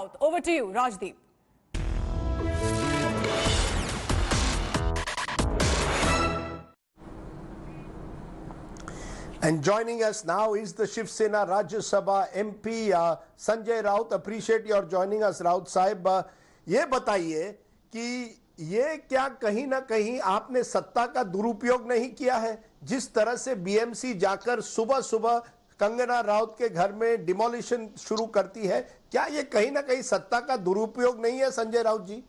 Raut. Over to you, Rajdeep. And joining us now is the Shiv Sena Rajya Sabha MP Sanjay Raut. Appreciate your joining us, Raut साहब. ये बताइए कि ये क्या कहीं ना कहीं आपने सत्ता का दुरुपयोग नहीं किया है? जिस तरह से बीएमसी जाकर सुबह सुबह कंगना राउत के घर में डिमोलिशन शुरू करती है, क्या ये कहीं ना कहीं सत्ता का दुरुपयोग नहीं है, संजय राउत जी?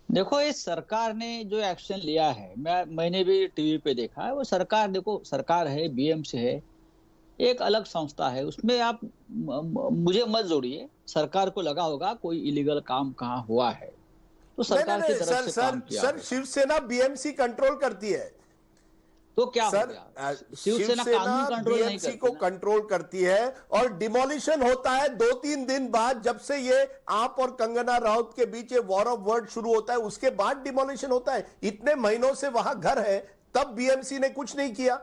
देखो, इस सरकार ने जो एक्शन लिया है, मैंने भी टीवी पे देखा है। वो सरकार, देखो, सरकार है, बीएमसी है, एक अलग संस्था है, उसमें आप मुझे मत जोड़िए। सरकार को लगा होगा कोई इलीगल काम कहाँ हुआ है, तो सरकार की तरफ से काम किया सर, शिवसेना बीएमसी कंट्रोल करती है, तो क्या सर, हो गया? शिवसेना कानून कंट्रोल नहीं बीएमसी करती को ना। कंट्रोल करती है और डिमोलिशन होता है 2-3 दिन बाद। जब से ये आप और कंगना राउत के बीच ये वॉर ऑफ वर्ड शुरू होता है, उसके बाद डिमोलिशन होता है। इतने महीनों से वहां घर है, तब बीएमसी ने कुछ नहीं किया।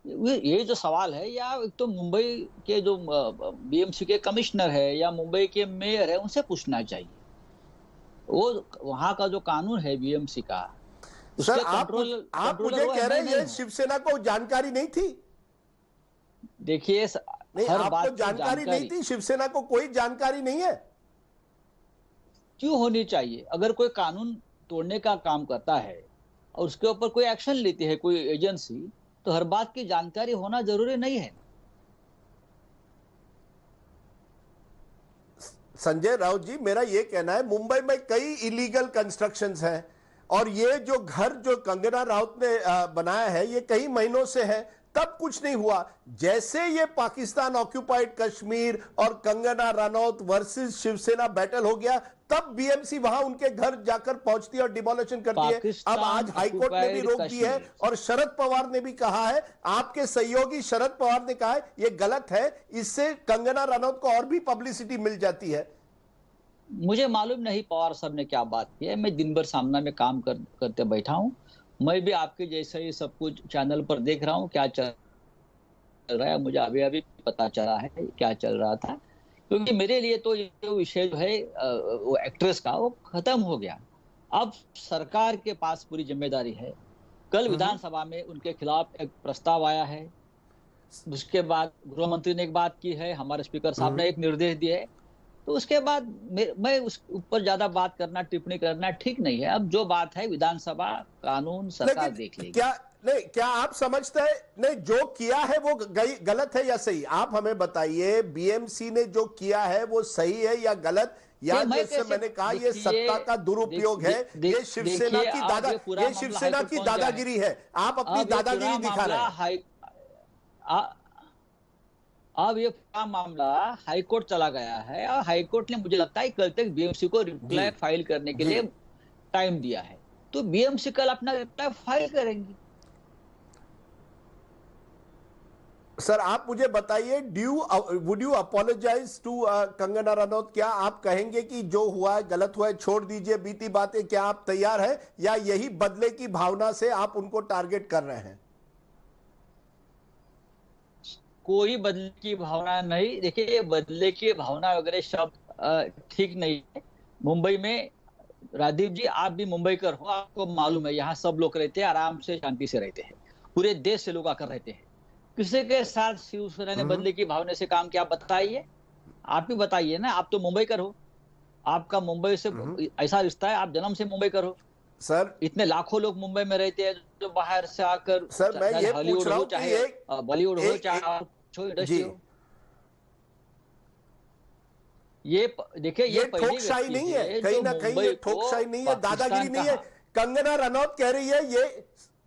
ये जो सवाल है, या एक तो मुंबई के जो बीएमसी के कमिश्नर है या मुंबई के मेयर है, उनसे पूछना चाहिए। वो वहां का जो कानून है बीएमसी का, सर, आप मुझे कह रहे हैं ये शिवसेना को जानकारी नहीं थी? देखिए, नहीं, हर आपको बात की जानकारी नहीं थी? शिवसेना को कोई जानकारी नहीं है? क्यों होनी चाहिए? अगर कोई कानून तोड़ने का काम करता है और उसके ऊपर कोई एक्शन लेती है कोई एजेंसी, तो हर बात की जानकारी होना जरूरी नहीं है। संजय राउत जी, मेरा यह कहना है, मुंबई में कई इलीगल कंस्ट्रक्शंस हैं और ये जो घर जो कंगना राउत ने बनाया है, ये कई महीनों से है, तब कुछ नहीं हुआ। जैसे ये पाकिस्तान ऑक्यूपाइड कश्मीर और कंगना रनौत वर्सेस शिवसेना बैटल हो गया, तब बीएमसी वहां उनके घर जाकर पहुंचती है और डिमोलिशन करती है। अब आज हाईकोर्ट ने भी रोक दी है और शरद पवार ने भी कहा है, आपके सहयोगी शरद पवार ने कहा है ये गलत है, इससे कंगना रनौत को और भी पब्लिसिटी मिल जाती है। मुझे मालूम नहीं पवार साहब ने क्या बात की है। मैं दिन भर सामना में काम करते बैठा हूं। मैं भी आपके जैसे ही सब कुछ चैनल पर देख रहा हूं, क्या चल रहा है। मुझे अभी अभी पता चला है क्या चल रहा था, क्योंकि मेरे लिए तो ये विषय जो है वो एक्ट्रेस का, वो खत्म हो गया। अब सरकार के पास पूरी जिम्मेदारी है। कल विधानसभा में उनके खिलाफ एक प्रस्ताव आया है, उसके बाद गृह मंत्री ने एक बात की है, हमारे स्पीकर साहब ने एक निर्देश दिए है, तो उसके बाद मैं उस ऊपर ज्यादा बात करना, टिप्पणी करना ठीक नहीं है। अब जो बात है विधानसभा, कानून, सरकार देख लेगी। क्या आप समझते हैं नहीं जो किया है वो गलत है या सही? आप हमें बताइए, बीएमसी ने जो किया है वो सही है या गलत? या जैसे मैंने कहा, ये सत्ता का दुरुपयोग है, ये शिवसेना की दादागिरी है। आप अपनी दादागिरी दिखा रहे हैं। अब ये पूरा मामला हाईकोर्ट चला गया है और हाईकोर्ट ने, मुझे लगता है, कल तक बीएमसी को रिप्लाई फाइल करने के लिए टाइम दिया है, तो बीएमसी कल अपना रिप्लाई फाइल करेंगी। सर, आप मुझे बताइए, would you apologize to Kangana Ranaut? क्या आप कहेंगे कि जो हुआ है गलत हुआ है, छोड़ दीजिए बीती बातें? क्या आप तैयार हैं या यही बदले की भावना से आप उनको टारगेट कर रहे हैं? कोई बदले की भावना नहीं। देखिए, बदले की भावना वगैरह शब्द ठीक नहीं है। मुंबई में, राजीव जी, आप भी मुंबईकर हो, आपको मालूम है, यहाँ सब लोग रहते हैं, आराम से शांति से रहते हैं, पूरे देश से लोग आकर रहते हैं। किसी के साथ शिवसेना ने बदले की भावना से काम किया? बताइए, आप ही बताइए ना। आप तो मुंबईकर हो, आपका मुंबई से ऐसा रिश्ता है, आप जन्म से मुंबईकर हो। सर, इतने लाखों लोग मुंबई में रहते हैं जो बाहर से आकर, सर, मैं ये पूछ रहा हूं, चाहे बॉलीवुड हो, चाहे इंडस्ट्री हो, ये देखिए, ये ठोकशाही नहीं है, कहीं ना कहीं ये ठोकशाही नहीं है, दादागिरी नहीं है। कंगना रनौत कह रही है, ये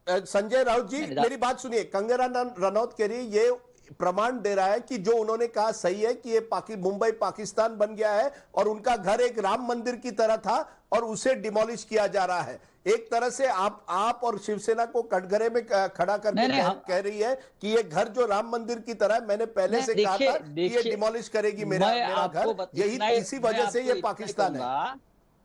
संजय राउत जी मेरी बात सुनिए, कंगना रनौत कह रही है, ये प्रमाण दे रहा है कि जो उन्होंने कहा सही है कि ये मुंबई पाकिस्तान बन गया है और उनका घर एक राम मंदिर की तरह था और उसे डिमोलिश किया जा रहा है। एक तरह से आप और शिवसेना को कटघरे में खड़ा करके कह रही है कि ये घर जो राम मंदिर की तरह, मैंने पहले से कहा था कि ये डिमोलिश करेगी मेरा घर, यही इसी वजह से ये पाकिस्तान है।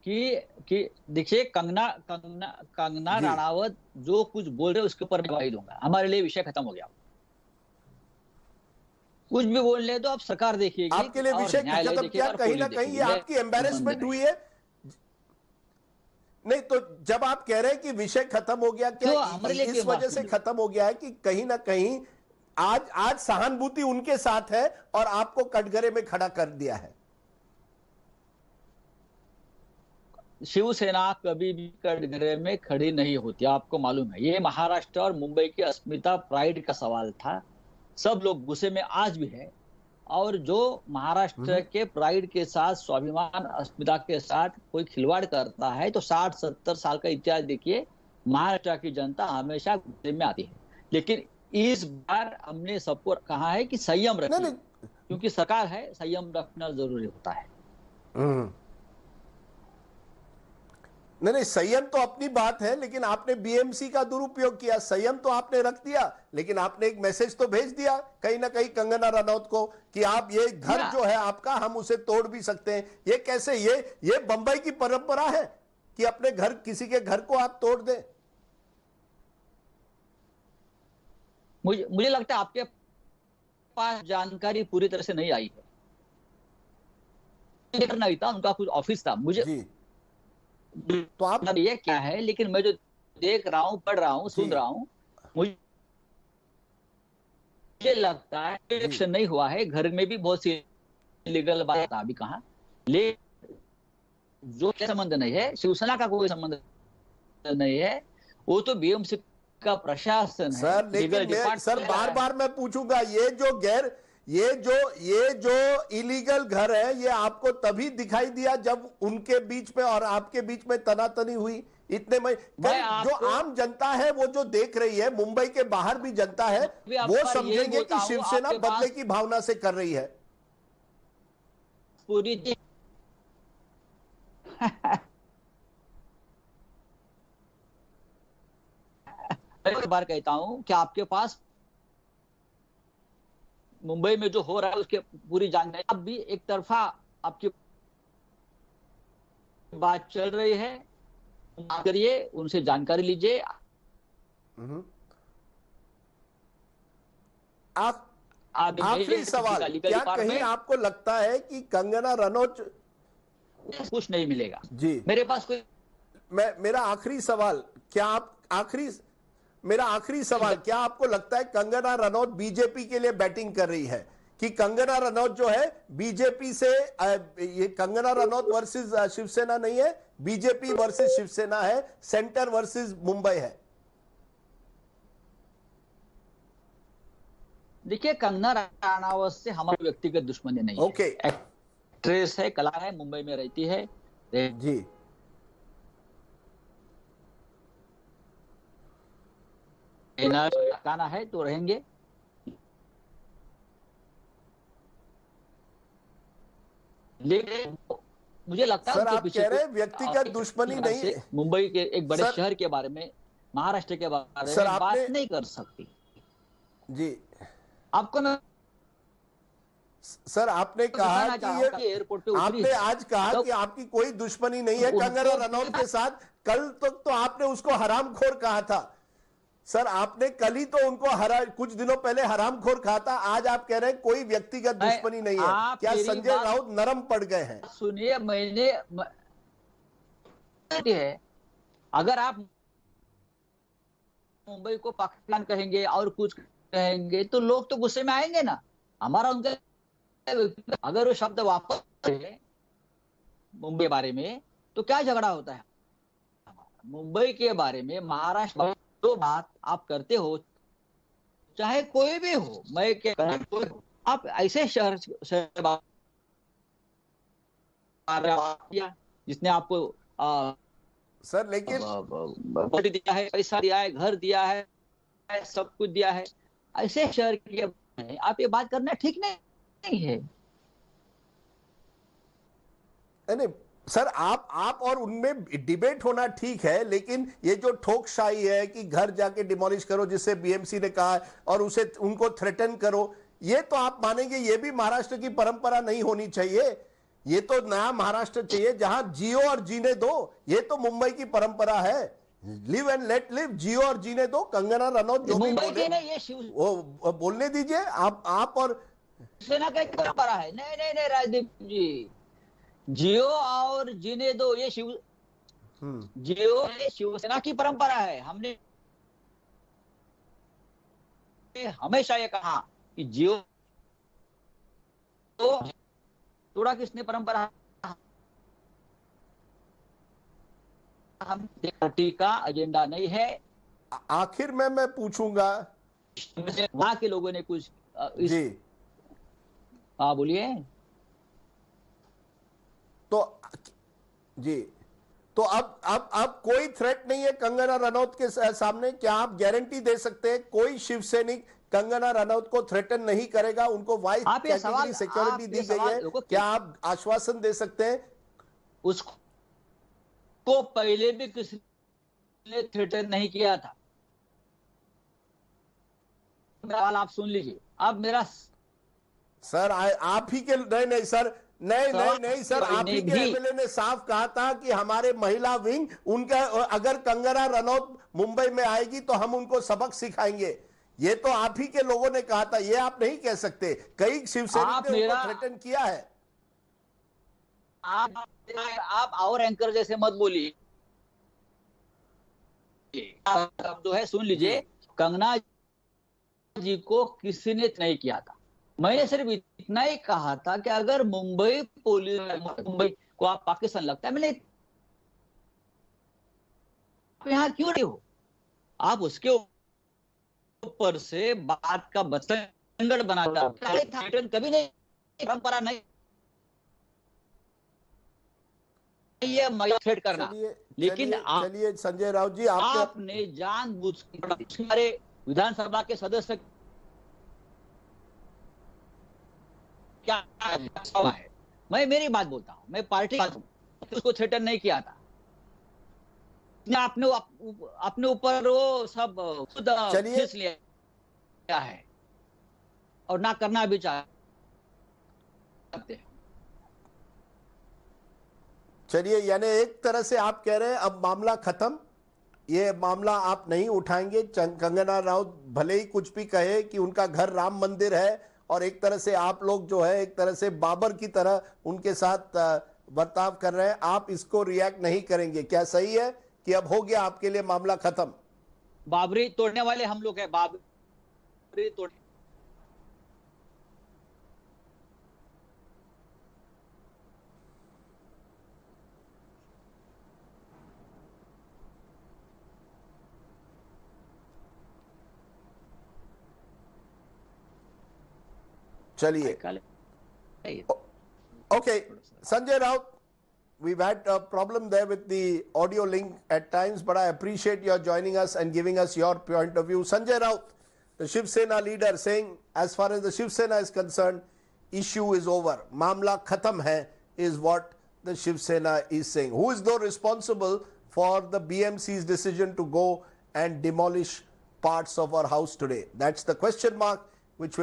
कि देखिए, कंगना राणावत जो कुछ बोल रहे हैं उसके ऊपर मैं गवाही दूंगा। हमारे लिए विषय खत्म हो गया। कुछ भी बोल ले तो आप सरकार देखिएगी, आपके लिए विषय खत्म किया, कहीं ना कहीं ये आपकी एम्बेरसमेंट हुई है। नहीं तो जब आप कह रहे हैं कि विषय खत्म हो गया, क्या इस वजह से खत्म हो गया है कि कहीं ना कहीं आज सहानुभूति उनके साथ है और आपको कटघरे में खड़ा कर दिया है? शिवसेना कभी भी कटघरे में खड़ी नहीं होती, आपको मालूम है। ये महाराष्ट्र और मुंबई की अस्मिता, प्राइड का सवाल था। सब लोग गुस्से में आज भी है, और जो महाराष्ट्र के प्राइड के साथ, स्वाभिमान, अस्मिता के साथ कोई खिलवाड़ करता है तो 60-70 साल का इतिहास देखिए, महाराष्ट्र की जनता हमेशा गुस्से में आती है। लेकिन इस बार हमने सबको कहा है कि संयम रखिए, क्योंकि सरकार है, संयम रखना जरूरी होता है। नहीं, संयम तो अपनी बात है, लेकिन आपने बीएमसी का दुरुपयोग किया। संयम तो आपने रख दिया, लेकिन आपने एक मैसेज तो भेज दिया कहीं ना कहीं कंगना रनौत को कि आप ये घर जो है आपका, हम उसे तोड़ भी सकते हैं। ये कैसे? ये बंबई की परंपरा है कि अपने घर, किसी के घर को आप तोड़ दें? मुझे लगता है आपके पास जानकारी पूरी तरह से नहीं आई है। नहीं था, उनका कुछ ऑफिस था, मुझे तो आप ये क्या है, लेकिन मैं जो देख रहा हूँ, पढ़ रहा हूँ, सुन रहा हूँ, मुझे लगता है इलेक्शन नहीं हुआ है। घर में भी बहुत सी लीगल बात अभी कहा, लेकिन जो संबंध नहीं है, शिवसेना का कोई संबंध नहीं है, वो तो बीएमसी का प्रशासन है। सर लेकिन सर बार बार मैं पूछूंगा, ये जो इलीगल घर है, ये आपको तभी दिखाई दिया जब उनके बीच में और आपके बीच में तनातनी हुई। इतने में जो आम जनता है, वो जो देख रही है, मुंबई के बाहर भी जनता है, वो समझेंगे कि शिवसेना बदले की भावना से कर रही है। पूरी एक बार कहता हूं कि आपके पास मुंबई में जो हो रहा है उसके पूरी जानकारी, अब भी एक तरफा आपकी बात चल रही है, करिए, उनसे जानकारी लीजिए। आखिरी सवाल, क्या कहीं आपको लगता है कि कंगना रनौत कुछ नहीं मिलेगा? जी, मेरे पास कोई, मेरा आखिरी सवाल, मेरा आखिरी सवाल, क्या आपको लगता है कंगना रनौत बीजेपी के लिए बैटिंग कर रही है? कि कंगना रनौत जो है बीजेपी से, ये कंगना रनौत वर्सेस शिवसेना नहीं है, बीजेपी वर्सेस शिवसेना है, सेंटर वर्सेस मुंबई है? देखिए, कंगना रनौत से हमारी व्यक्तिगत दुश्मनी नहीं है। ओके, एक्ट्रेस है, कला है, मुंबई में रहती है जी। गाना है तो रहेंगे। लेकिन मुझे लगता है सर, आप कह रहे हैं व्यक्तिगत दुश्मनी नहीं है। मुंबई के एक बड़े शहर के बारे में, महाराष्ट्र के बारे में बात नहीं कर सकती जी। आपको मैं सर, आपने कहा कि एयरपोर्ट पे आपने आज कहा कि आपकी कोई दुश्मनी नहीं है कंगना रनौत के साथ। कल तक तो आपने उसको हरामखोर कहा था। सर, आपने कल ही तो उनको कुछ दिनों पहले हरामखोर कहा था। आज आप कह रहे हैं कोई व्यक्तिगत दुश्मनी नहीं है। क्या संजय राउत नरम पड़ गए हैं? सुनिए, मैंने अगर आप मुंबई को पाकिस्तान कहेंगे और कुछ कहेंगे तो लोग तो गुस्से में आएंगे ना। हमारा उनका, अगर वो शब्द वापस मुंबई के बारे में तो क्या झगड़ा होता है? मुंबई के बारे में, महाराष्ट्र तो बात आप करते हो, चाहे कोई भी हो, मैं क्या, कोई हो, आप ऐसे शहर जिसने आपको सर लेकिन वोट दिया है, पैसा दिया है, घर दिया है, सब कुछ दिया है, ऐसे शहर के आप ये बात करना ठीक नहीं है। नहीं सर, आप और उनमें डिबेट होना ठीक है, लेकिन ये जो ठोकशाही है कि घर जाके डिमोलिश करो, जिससे बीएमसी ने कहा, और उसे उनको थ्रेटन करो, ये तो आप मानेंगे ये भी महाराष्ट्र की परंपरा नहीं होनी चाहिए। ये तो नया महाराष्ट्र चाहिए जहां जियो और जीने दो। ये तो मुंबई की परंपरा है, लिव एंड लेट लिव, जियो और जीने दो। कंगना रनौत जो भी बोले वो बोलने दीजिए। आप और सेना का एक परंपरा है। नहीं नहीं नहीं राजदीप जी, जियो और जीने दो, ये जियो ये शिवसेना की परंपरा है। हमने हमेशा ये कहा कि जियो तो तोड़ा किसने परंपरा, हम पार्टी का एजेंडा नहीं है। आखिर में मैं पूछूंगा, वहां के लोगों ने कुछ जी हाँ बोलिए। तो जी, तो अब कोई थ्रेट नहीं है कंगना रनौत के सामने? क्या आप गारंटी दे सकते हैं कोई शिवसैनिक कंगना रनौत को थ्रेटन नहीं करेगा? उनको वाइस कैटेगरी सिक्योरिटी दी गई है, क्या आप आश्वासन दे सकते हैं? उसको पहले भी किसी ने थ्रेटन नहीं किया था। सवाल आप सुन लीजिए। अब मेरा सर आप ही के नहीं सर, नहीं सर, आप ही के एमएलए ने साफ कहा था कि हमारे महिला विंग, उनका अगर कंगना रनौत मुंबई में आएगी तो हम उनको सबक सिखाएंगे। ये तो आप ही के लोगों ने कहा था, ये आप नहीं कह सकते। कई शिवसैनिक ने उनको थ्रेटन किया है। आप और एंकर जैसे मत बोलिए। अब जो है सुन लीजिए, कंगना जी को किसी ने नहीं किया था। मैंने सिर्फ इतना ही कहा था कि अगर मुंबई पुलिस, मुंबई को आप पाकिस्तान लगता है, मैंने यहां क्यों नहीं हो, आप उसके ऊपर से बात का बतंगड़ बनाता कभी नहीं, परंपरा नहीं ये मैं थ्रेट करना। लेकिन चलिए संजय राउत जी, आपने जानबूझ हमारे विधानसभा के सदस्य क्या है, मैं मेरी बात बोलता हूं, मैं पार्टी उसको थ्रेटन नहीं किया था। अपने ऊपर वो सब खुद खींच लिया है और ना करना भी चाहते हैं। चलिए, यानी एक तरह से आप कह रहे हैं अब मामला खत्म, ये मामला आप नहीं उठाएंगे। कंगना राउत भले ही कुछ भी कहे कि उनका घर राम मंदिर है, और एक तरह से आप लोग जो है एक तरह से बाबर की तरह उनके साथ बर्ताव कर रहे हैं, आप इसको रिएक्ट नहीं करेंगे। क्या सही है कि अब हो गया आपके लिए मामला खत्म? बाबरी तोड़ने वाले हम लोग हैं, बाबरी तोड़ने। चलिए, okay, Sanjay Raut, we've had a problem there with the audio link at times, but I appreciate your joining us and giving us your point of view. Sanjay Raut, the Shiv Sena leader, saying as far as the Shiv Sena is concerned, issue is over. Mamla khatam hai is what the Shiv Sena is saying. Who is though responsible for the BMC's decision to go and demolish parts of our house today? That's the question mark.